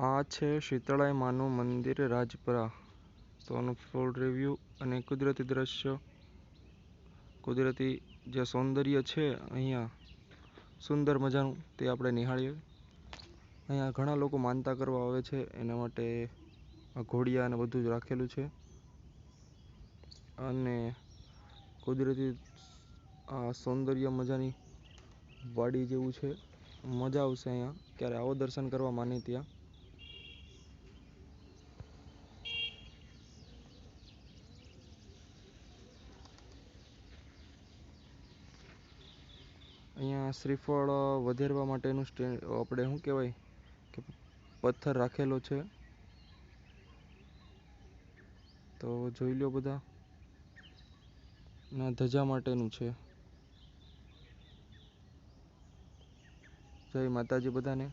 આ છે શીતળાઈ માનું મંદિર રાજપરા. તો આનું ફૂલ રિવ્યૂ અને કુદરતી દ્રશ્ય, કુદરતી જે સૌંદર્ય છે અહીંયા સુંદર મજાનું તે આપણે નિહાળીએ. અહીંયા ઘણા લોકો માનતા કરવા આવે છે, એના માટે ઘોડિયા અને બધું જ રાખેલું છે. અને કુદરતી આ સૌંદર્ય મજાની વાડી જેવું છે. મજા આવશે અહીંયા ક્યારે આવો દર્શન કરવા માની ત્યાં. અહીંયા શ્રીફળ વધેરવા માટેનું આપણે શું કહેવાય કે પથ્થર રાખેલો છે. તો જોઈ લો બધા. ના ધજા માટેનું છે. જય માતાજી બધાને.